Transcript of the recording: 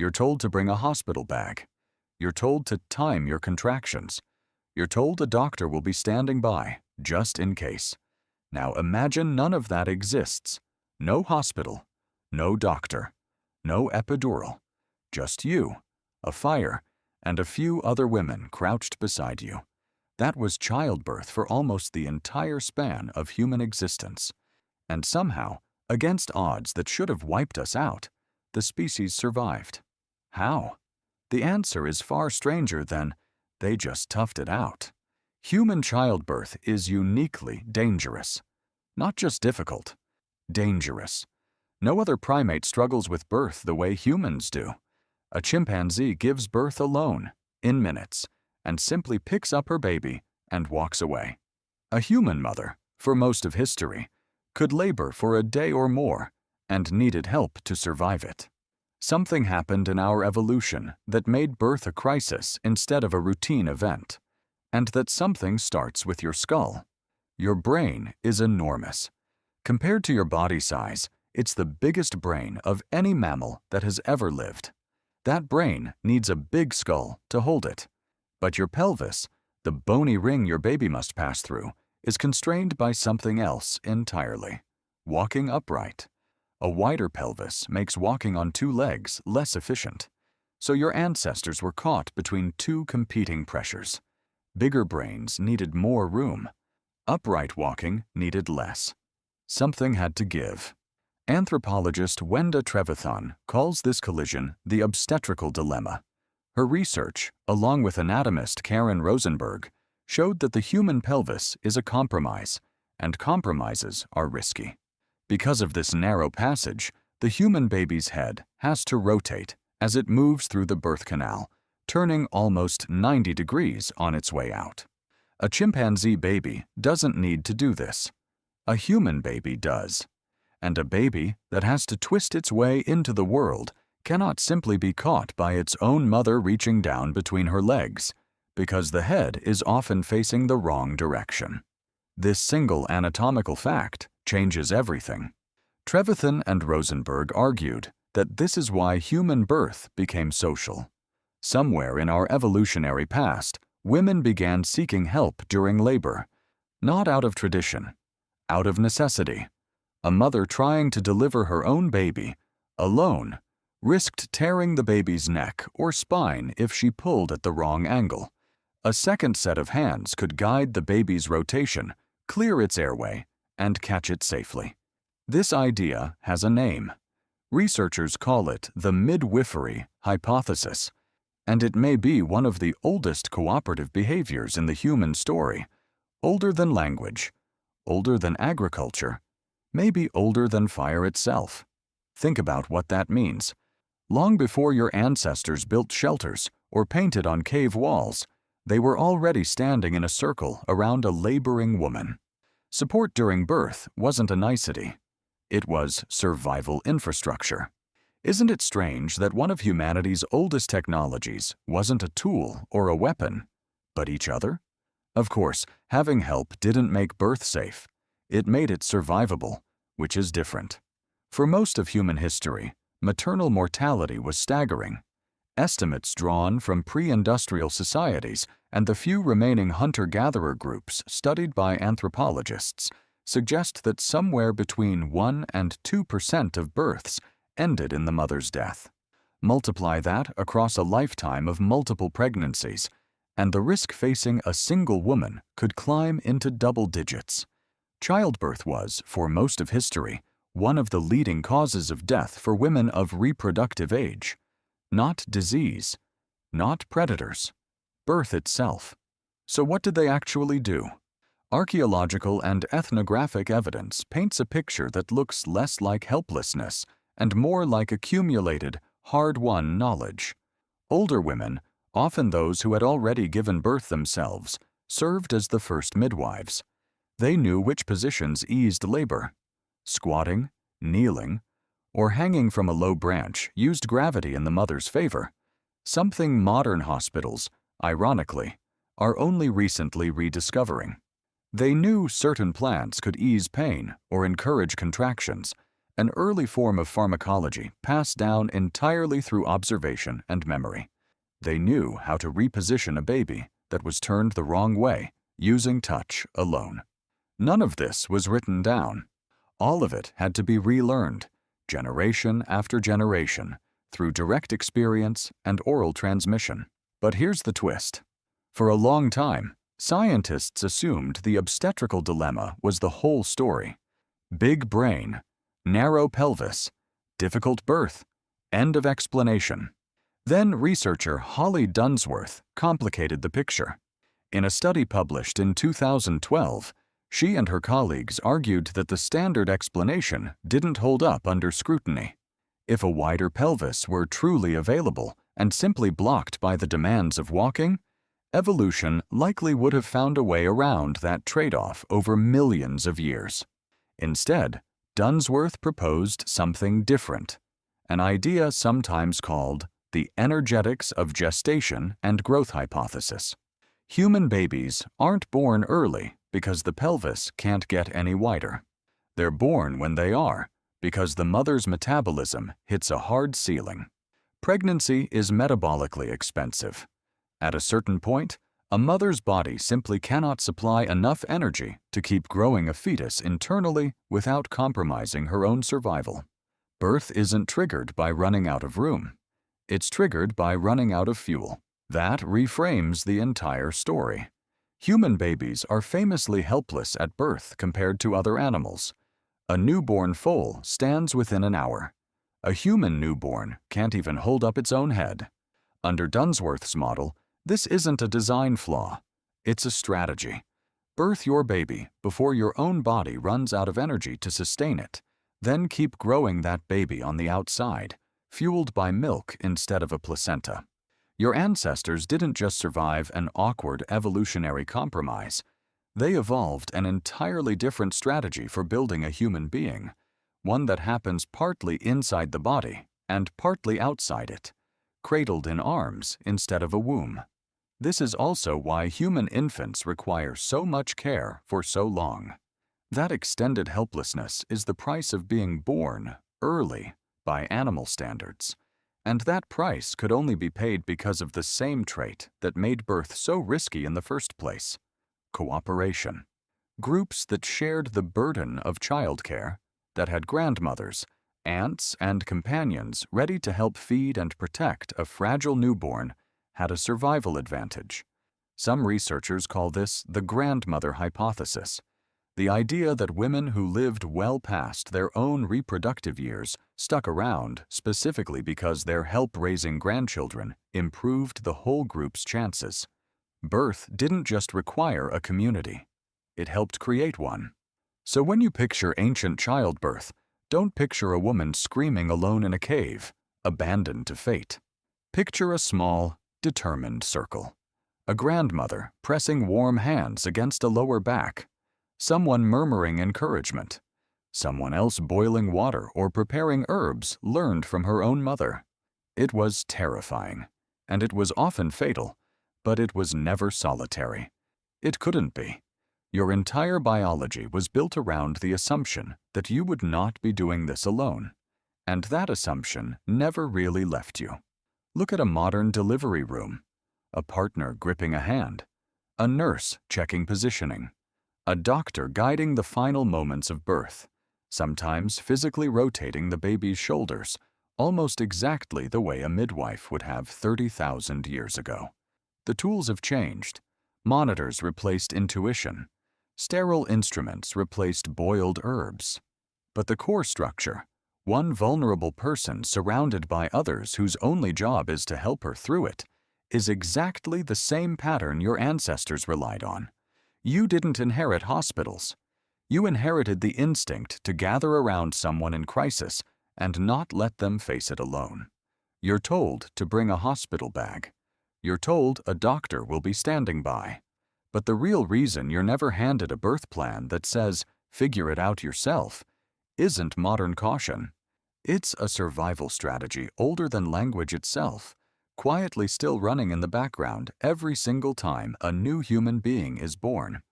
You're told to bring a hospital bag. You're told to time your contractions. You're told a doctor will be standing by, just in case. Now imagine none of that exists. No hospital, no doctor, no epidural, just you, a fire, and a few other women crouched beside you. That was childbirth for almost the entire span of human existence. And somehow, against odds that should have wiped us out, the species survived. How? The answer is far stranger than, they just toughed it out. Human childbirth is uniquely dangerous. Not just difficult, dangerous. No other primate struggles with birth the way humans do. A chimpanzee gives birth alone, in minutes, and simply picks up her baby and walks away. A human mother, for most of history, could labor for a day or more and needed help to survive it. Something happened in our evolution that made birth a crisis instead of a routine event. And that something starts with your skull. Your brain is enormous. Compared to your body size, it's the biggest brain of any mammal that has ever lived. That brain needs a big skull to hold it. But your pelvis, the bony ring your baby must pass through, is constrained by something else entirely: walking upright. A wider pelvis makes walking on two legs less efficient. So your ancestors were caught between two competing pressures. Bigger brains needed more room. Upright walking needed less. Something had to give. Anthropologist Wenda Trevathan calls this collision the obstetrical dilemma. Her research, along with anatomist Karen Rosenberg, showed that the human pelvis is a compromise, and compromises are risky. Because of this narrow passage, the human baby's head has to rotate as it moves through the birth canal, turning almost 90 degrees on its way out. A chimpanzee baby doesn't need to do this. A human baby does. And a baby that has to twist its way into the world cannot simply be caught by its own mother reaching down between her legs, because the head is often facing the wrong direction. This single anatomical fact changes everything. Trevathan and Rosenberg argued that this is why human birth became social. Somewhere in our evolutionary past, women began seeking help during labor, not out of tradition, out of necessity. A mother trying to deliver her own baby, alone, risked tearing the baby's neck or spine if she pulled at the wrong angle. A second set of hands could guide the baby's rotation, clear its airway, and catch it safely. This idea has a name. Researchers call it the midwifery hypothesis, and it may be one of the oldest cooperative behaviors in the human story, older than language, older than agriculture, maybe older than fire itself. Think about what that means. Long before your ancestors built shelters or painted on cave walls, they were already standing in a circle around a laboring woman. Support during birth wasn't a nicety. It was survival infrastructure. Isn't it strange that one of humanity's oldest technologies wasn't a tool or a weapon, but each other? Of course, having help didn't make birth safe. It made it survivable, which is different. For most of human history, maternal mortality was staggering. Estimates drawn from pre-industrial societies and the few remaining hunter-gatherer groups studied by anthropologists suggest that somewhere between 1% and 2% of births ended in the mother's death. Multiply that across a lifetime of multiple pregnancies, and the risk facing a single woman could climb into double digits. Childbirth was, for most of history, one of the leading causes of death for women of reproductive age. Not disease, not predators, birth itself. So what did they actually do? Archaeological and ethnographic evidence paints a picture that looks less like helplessness and more like accumulated, hard-won knowledge. Older women, often those who had already given birth themselves, served as the first midwives. They knew which positions eased labor. Squatting, kneeling, or hanging from a low branch used gravity in the mother's favor, something modern hospitals, ironically, are only recently rediscovering. They knew certain plants could ease pain or encourage contractions, an early form of pharmacology passed down entirely through observation and memory. They knew how to reposition a baby that was turned the wrong way using touch alone. None of this was written down. All of it had to be relearned, generation after generation, through direct experience and oral transmission. But here's the twist. For a long time, scientists assumed the obstetrical dilemma was the whole story. Big brain, narrow pelvis, difficult birth, end of explanation. Then researcher Holly Dunsworth complicated the picture. In a study published in 2012, she and her colleagues argued that the standard explanation didn't hold up under scrutiny. If a wider pelvis were truly available and simply blocked by the demands of walking, evolution likely would have found a way around that trade-off over millions of years. Instead, Dunsworth proposed something different, an idea sometimes called the energetics of gestation and growth hypothesis. Human babies aren't born early because the pelvis can't get any wider. They're born when they are, because the mother's metabolism hits a hard ceiling. Pregnancy is metabolically expensive. At a certain point, a mother's body simply cannot supply enough energy to keep growing a fetus internally without compromising her own survival. Birth isn't triggered by running out of room. It's triggered by running out of fuel. That reframes the entire story. Human babies are famously helpless at birth compared to other animals. A newborn foal stands within an hour. A human newborn can't even hold up its own head. Under Dunsworth's model, this isn't a design flaw. It's a strategy. Birth your baby before your own body runs out of energy to sustain it. Then keep growing that baby on the outside, fueled by milk instead of a placenta. Your ancestors didn't just survive an awkward evolutionary compromise. They evolved an entirely different strategy for building a human being, one that happens partly inside the body and partly outside it, cradled in arms instead of a womb. This is also why human infants require so much care for so long. That extended helplessness is the price of being born early by animal standards. And that price could only be paid because of the same trait that made birth so risky in the first place: cooperation. Groups that shared the burden of childcare, that had grandmothers, aunts, and companions ready to help feed and protect a fragile newborn, had a survival advantage. Some researchers call this the grandmother hypothesis, the idea that women who lived well past their own reproductive years stuck around specifically because their help raising grandchildren improved the whole group's chances. Birth didn't just require a community. It helped create one. So when you picture ancient childbirth, don't picture a woman screaming alone in a cave, abandoned to fate. Picture a small, determined circle. A grandmother pressing warm hands against a lower back. Someone murmuring encouragement. Someone else boiling water or preparing herbs learned from her own mother. It was terrifying, and it was often fatal, but it was never solitary. It couldn't be. Your entire biology was built around the assumption that you would not be doing this alone, and that assumption never really left you. Look at a modern delivery room. A partner gripping a hand. A nurse checking positioning. A doctor guiding the final moments of birth, sometimes physically rotating the baby's shoulders, almost exactly the way a midwife would have 30,000 years ago. The tools have changed. Monitors replaced intuition. Sterile instruments replaced boiled herbs. But the core structure, one vulnerable person surrounded by others whose only job is to help her through it, is exactly the same pattern your ancestors relied on. You didn't inherit hospitals. You inherited the instinct to gather around someone in crisis and not let them face it alone. You're told to bring a hospital bag. You're told a doctor will be standing by. But the real reason you're never handed a birth plan that says, "Figure it out yourself," isn't modern caution. It's a survival strategy older than language itself, quietly still running in the background every single time a new human being is born.